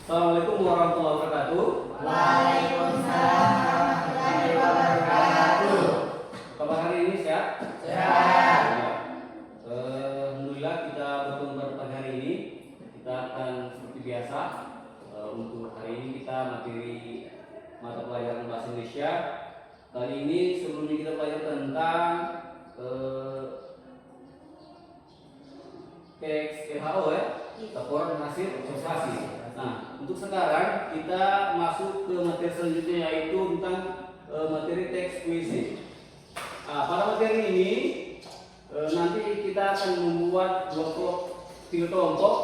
Assalamualaikum warahmatullahi wabarakatuh. Waalaikumsalam warahmatullahi wabarakatuh. Kabar hari ini sehat? Sehat. Alhamdulillah kita bertemu pada pagi hari ini. Kita akan seperti biasa untuk hari ini kita materi mata pelajaran bahasa Indonesia. Kali ini sebelumnya kita belajar tentang teks WHO ya, laporan hasil observasi. Nah, untuk sekarang kita masuk ke materi selanjutnya yaitu tentang materi teks puisi. Pada materi ini nanti kita akan membuat tiga kelompok.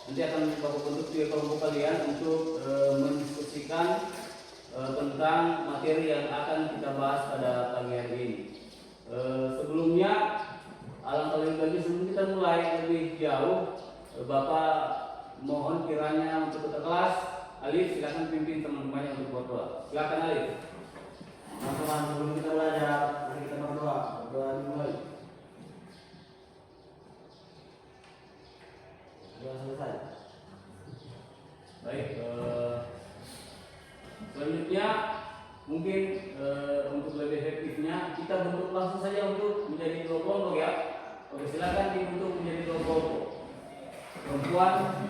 Nanti akan membentuk tiga kelompok kalian untuk mendiskusikan tentang materi yang akan kita bahas pada pagi hari ini. Sebelumnya, alangkah lebih bagus sebelum kita mulai lebih jauh, Bapak mohon kiranya untuk ketua kelas, Alif silakan pimpin teman-temannya untuk berdoa. Silakan Alif. Teman-teman, sebelum kita belajar, mari kita berdoa. Berdoa dimulai. Doa selesai. Baik. Selanjutnya mungkin untuk lebih efektifnya kita bentuk langsung saja untuk menjadi dua kelompok ya. Oke, silakan dibentuk menjadi dua kelompok. Perempuan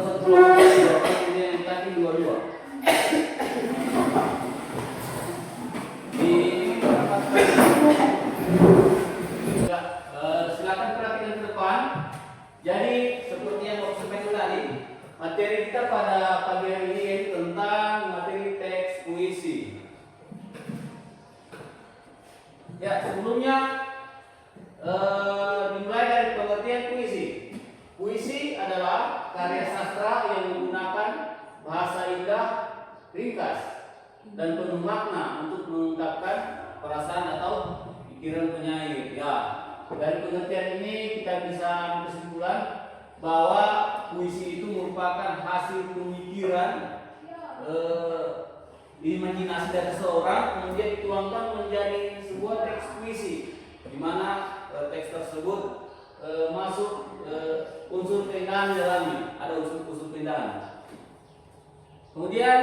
satu kelompok, kemudian yang tadi dua-dua. Silakan perhatikan ke depan. Jadi seperti yang saya sampaikan tadi, materi kita pada pagi hari ini yaitu tentang materi teks puisi. Ya, sebelumnya dimulai dari pengertian puisi. Puisi adalah karya sastra yang menggunakan bahasa indah, ringkas, dan penuh makna untuk mengungkapkan perasaan atau pikiran penyair. Ya, dari pengertian ini kita bisa kesimpulan bahwa puisi itu merupakan hasil pemikiran imajinasi dari seseorang kemudian dituangkan menjadi sebuah teks puisi, di mana teks tersebut masuk unsur keindahan di dalamnya, ada unsur keindahan. Kemudian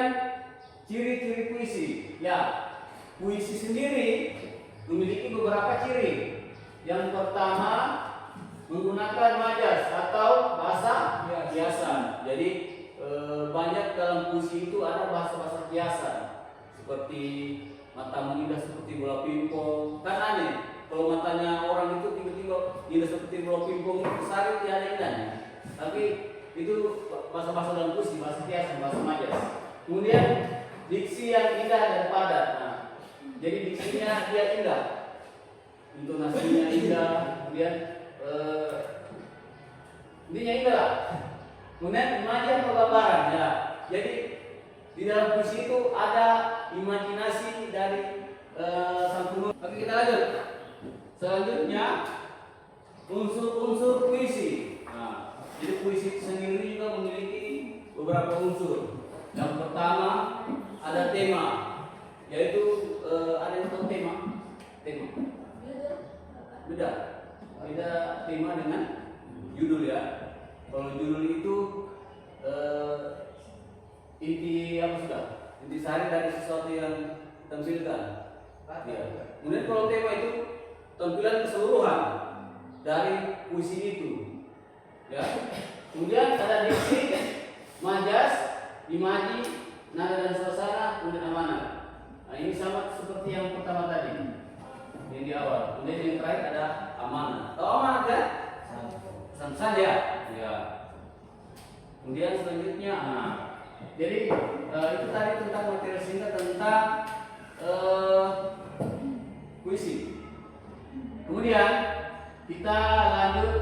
ciri-ciri puisi, ya puisi sendiri memiliki beberapa ciri. Yang pertama menggunakan majas atau bahasa kiasan. Jadi banyak dalam puisi itu ada bahasa-bahasa kiasan seperti mata mengindah seperti bola pingpong. Kan aneh kalau matanya orang itu tiba-tiba indah seperti bola pingpong itu sari tiada indahnya. Tapi itu bahasa-bahasa dalam puisi, bahasa kiasan, bahasa majas. Kemudian diksi yang indah dan padat. Nah, jadi diksinya dia indah, intonasinya indah, kemudian intinya indah. Kemudian imaji atau gambaran ya. Jadi di dalam puisi itu ada imajinasi dari sang penulis. Oke, kita lanjut. Selanjutnya unsur-unsur puisi. Nah, jadi puisi itu sendiri juga memiliki beberapa unsur. Yang pertama ada tema, yaitu ada yang tahu tema? Beda tema dengan judul ya. Kalau judul itu inti apa sudah? Inti sari dari sesuatu yang ditampilkan. Ya. Kemudian kalau tema itu tampilan keseluruhan dari puisi itu. Ya. Kemudian ada diksi, majas, imaji, nada dan suasana, kemudian amanat. Nah, ini sama seperti yang pertama tadi, yang di awal. Kemudian yang terakhir ada amanat. Tahu amanat kan? Pesan ya. Ya. Kemudian selanjutnya, jadi itu tadi tentang materi singkat tentang puisi. Kemudian kita lanjut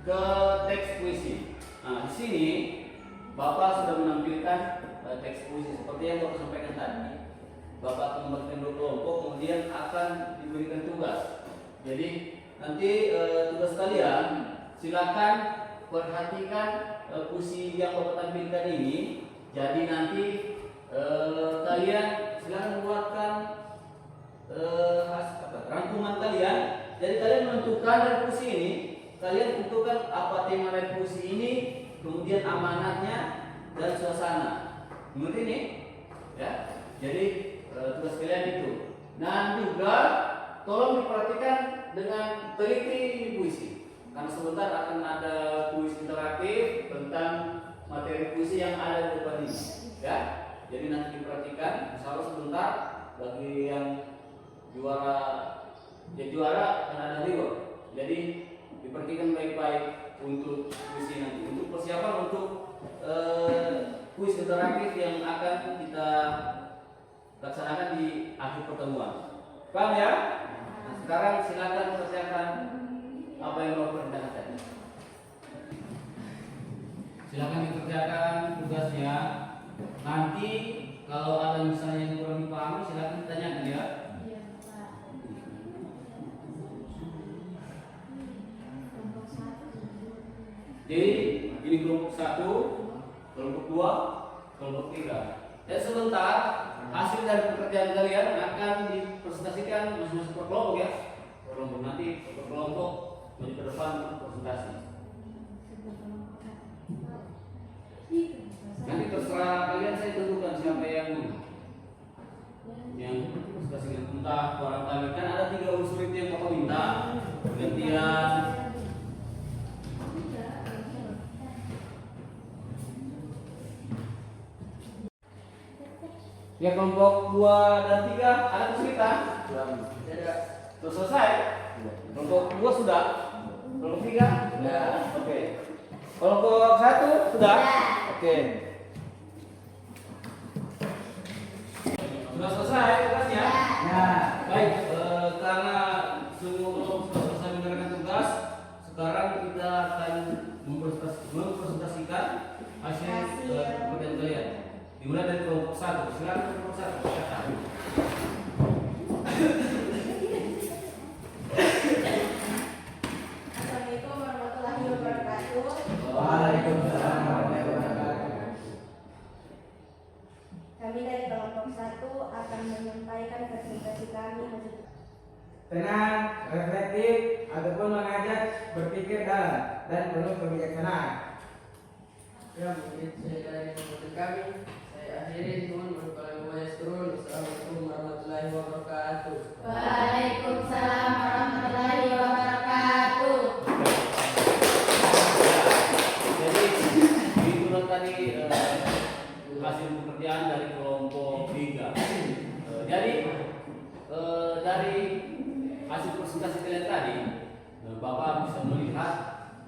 ke teks puisi. Nah, di sini Bapak sudah menampilkan teks puisi seperti yang Bapak sampaikan tadi. Bapak akan membagikan dua kelompok, kemudian akan diberikan tugas. Jadi nanti tugas kalian silakan perhatikan puisi yang Bapak tampilkan ini. Jadi nanti kalian silakan membuatkan rangkuman kalian. Jadi kalian menentukan dari puisi ini, kalian tentukan apa tema dari puisi ini, kemudian amanatnya dan suasana. Mengerti ini? Ya. Jadi tugas kalian itu. Dan juga tolong diperhatikan dengan teliti ini puisi. Karena sebentar akan ada kuis interaktif tentang materi puisi yang ada di depan ini. Ya. Jadi nanti diperhatikan. Insya Allah sebentar bagi yang juara akan ada reward. Jadi diperhatikan baik-baik untuk kuis ini nanti. Untuk persiapan untuk kuis interaktif yang akan kita laksanakan di akhir pertemuan. Paham ya? Nah, sekarang silakan kerjakan apa yang mau perintahkan tadi. Silakan dikerjakan tugasnya. Nanti kalau ada misalnya yang kurang dipahami silakan ditanyakan ya. Jadi ini kelompok 1, kelompok 2, kelompok 3. Dan sebentar hasil dari pekerjaan kalian akan dipresentasikan masing-masing per kelompok ya. Kelompok nanti per kelompok maju ke depan untuk presentasi. Nanti terserah kalian, saya tentukan siapa yang presentasikan. Entah barangkali kan ada 3 unsur itu yang Bapak minta. Gantian ya, kelompok 2 dan 3 ada kesulitan? Tidak. Sudah selesai? Kelompok 2 sudah? Kelompok 3? Sudah. Oke. Kelompok 1 sudah? Oke. Sudah selesai tugasnya? Ya. Baik, karena semua kelompok sudah selesai mengerjakan tugas, sekarang kita akan mempresentasikan hasil pekerjaan kalian. Dimulai dari kelompok 1. Silakan kelompok 1. Assalamualaikum warahmatullahi wabarakatuh. Waalaikumsalam warahmatullahi wabarakatuh. Kami dari kelompok 1 akan menyampaikan presentasi kami. Tenang, reflektif, ataupun mengajak berpikir dalam dan penuh kebijaksanaan. Ya, mungkin saya dari kelompok kami. Saya akhiri mohon Assalamualaikum warahmatullahi wabarakatuh. Waalaikumsalam warahmatullahi wabarakatuh. Jadi itu tadi hasil pekerjaan dari kelompok 3. Jadi dari hasil presentasi kalian tadi, Bapak bisa melihat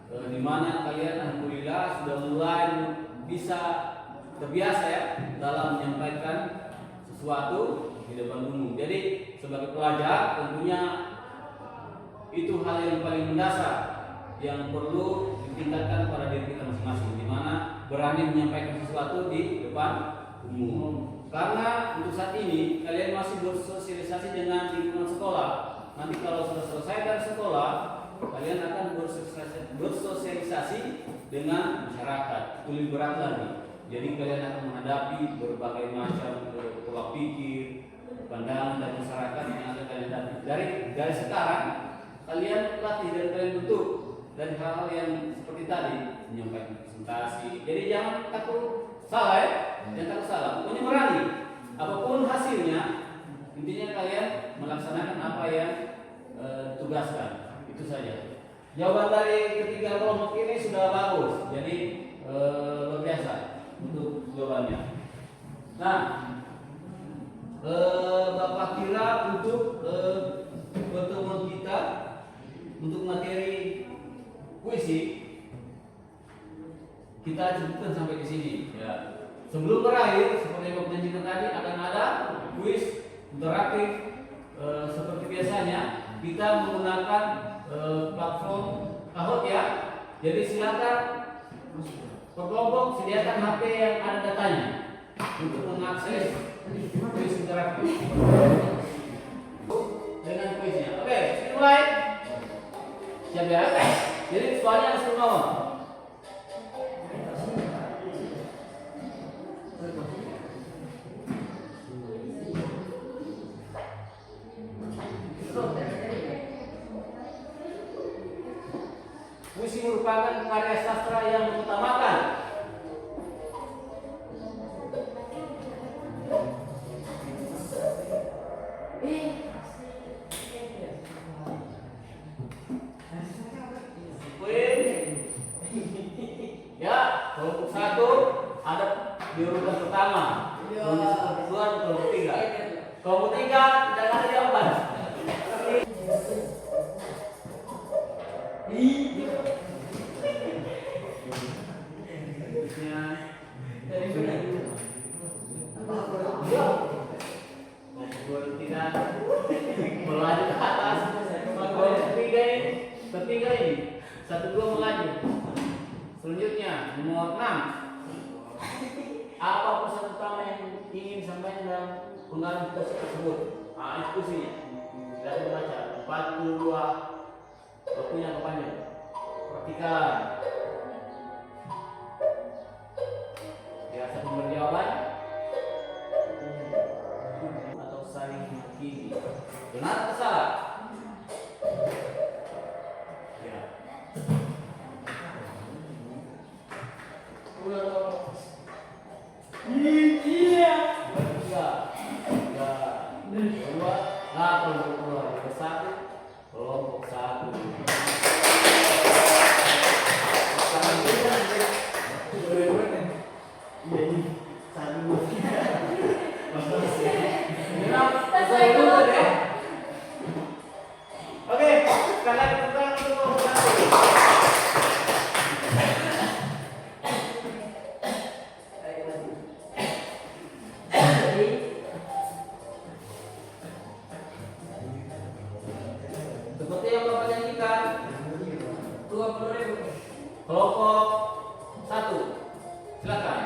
di mana kalian alhamdulillah sudah mulai bisa terbiasa ya dalam menyampaikan sesuatu di depan umum. Jadi sebagai pelajar tentunya itu hal yang paling mendasar yang perlu ditingkatkan pada diri kita masing-masing, di mana berani menyampaikan sesuatu di depan umum. Karena untuk saat ini kalian masih bersosialisasi dengan lingkungan sekolah. Nanti kalau sudah selesai dari sekolah, kalian akan bersosialisasi dengan masyarakat. Itu lebih berat lagi. Jadi kalian akan menghadapi berbagai macam pola pikir, pandangan dari masyarakat yang akan kalian hadapi. Dari sekarang kalian latih dan kalian bentuk dari hal-hal yang seperti tadi, menyampaikan presentasi. Jadi jangan takut salah ya, jangan takut salah. Pokoknya berani. Apapun hasilnya, intinya kalian melaksanakan apa yang tugaskan. Itu saja. Jawaban dari ketiga kelompok ini sudah bagus. Jadi luar biasa untuk jawabannya. Nah, Bapak kira untuk pertemuan kita untuk materi puisi kita cukupkan sampai di sini. Ya. Sebelum berakhir, seperti yang Bapak janjikan tadi, akan ada kuis interaktif seperti biasanya. Kita menggunakan platform Kahoot ya. Jadi silakan per kelompok sediakan HP yang ada datanya untuk mengakses kuis interaktif dengan kuisnya. Oke, mulai. Siap ya? Jadi soalnya harus bernomor. Puisi merupakan karya sastra yang mengutamakan kelompok 1 ada di urutan pertama, kelompok 2 dan kelompok 3. Kelompok 3 tidak ada jawaban. Melaju ke atas. Ketiga ini 1-2 melaju. Selanjutnya nomor 6. Apa pesan utama yang ingin disampaikan dalam penggalan tersebut? Diskusinya. Tidak dibaca. 42 waktunya kepanjang. Perhatikan. Biasa memberi jawaban atau saling menghakimi. Benar atau salah? Ya. Iya. Kedua, kelompok 1. Kelompok 1. Oke, sekarang kita untuk kelompok 1. Seperti yang Bapak janjikan, 20.000. Kelompok 1. Silakan.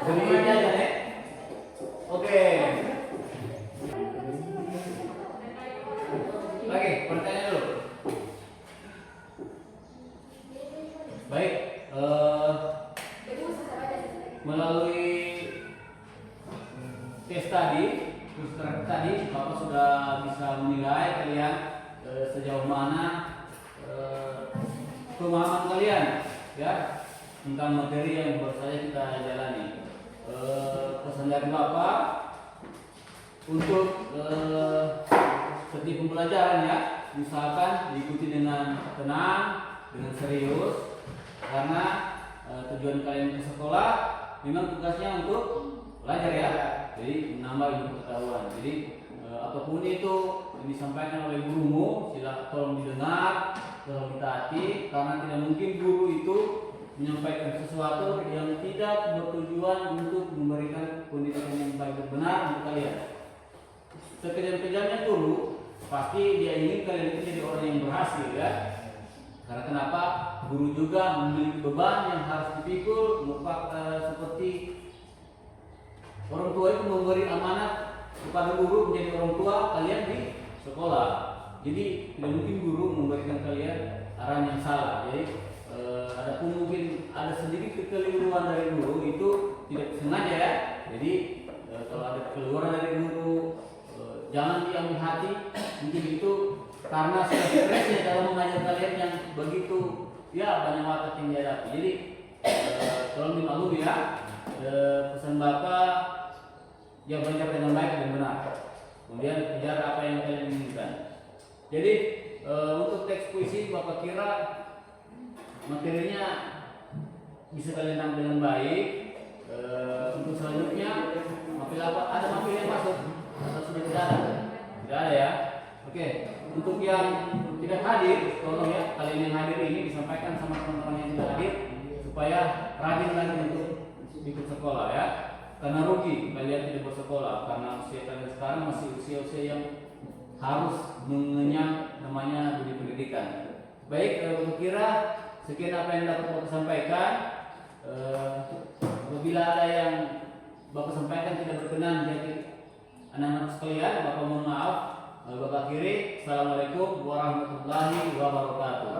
Demi aja nih. Oke. Lagi pertanyaan dulu. Baik. Melalui tes tadi, Bapak sudah bisa menilai kalian sejauh mana pemahaman kalian ya tentang materi yang baru saja kita jalani. Pesan dari Bapak untuk setiap pembelajaran ya, misalkan diikuti dengan tenang, dengan serius, karena tujuan kalian ke sekolah memang tugasnya untuk belajar ya, jadi menambah ilmu pengetahuan. Jadi apapun itu yang disampaikan oleh gurumu, silakan tolong didengar, tolong ditaati, karena tidak mungkin guru itu menyampaikan sesuatu yang tidak bertujuan untuk memberikan pendidikan yang baik dan benar untuk kalian. Sekejam-kejamnya guru pasti dia ingin kalian itu jadi orang yang berhasil ya. Karena kenapa? Guru juga memiliki beban yang harus dipikul, seperti orang tua itu memberi amanat kepada guru menjadi orang tua kalian di sekolah. Jadi tidak mungkin guru memberikan kalian arahan yang salah. Jadi adapun mungkin ada sedikit kekeliruan dari guru itu tidak sengaja ya. Jadi kalau ada kekeliruan dari guru jangan diambil hati. Mungkin itu karena sudah stresnya dalam mengajar kalian yang begitu ya banyak watak yang dihadapi. Jadi tolong dimaklumi ya. Pesan Bapak ya belajar dengan baik dan benar. Kemudian kejar apa yang kalian inginkan. Jadi untuk teks puisi Bapak kira materinya bisa kalian tampil dengan baik. Untuk selanjutnya ada mapil yang masuk atau sudah tidak ada? Tidak ada ya. Oke. Untuk yang tidak hadir, tolong ya kalian yang hadir ini disampaikan sama teman-teman yang tidak hadir supaya rajin lagi untuk ikut sekolah ya. Karena rugi kalian tidak bersekolah karena usia kalian sekarang masih usia-usia yang harus mengenyam namanya dunia pendidikan. Baik, kira sekian apa yang dapat Bapak sampaikan. Apabila ada yang Bapak sampaikan tidak berkenan jadi anak-anak sekalian, Bapak mohon maaf. Bapak akhiri. Assalamualaikum warahmatullahi wabarakatuh.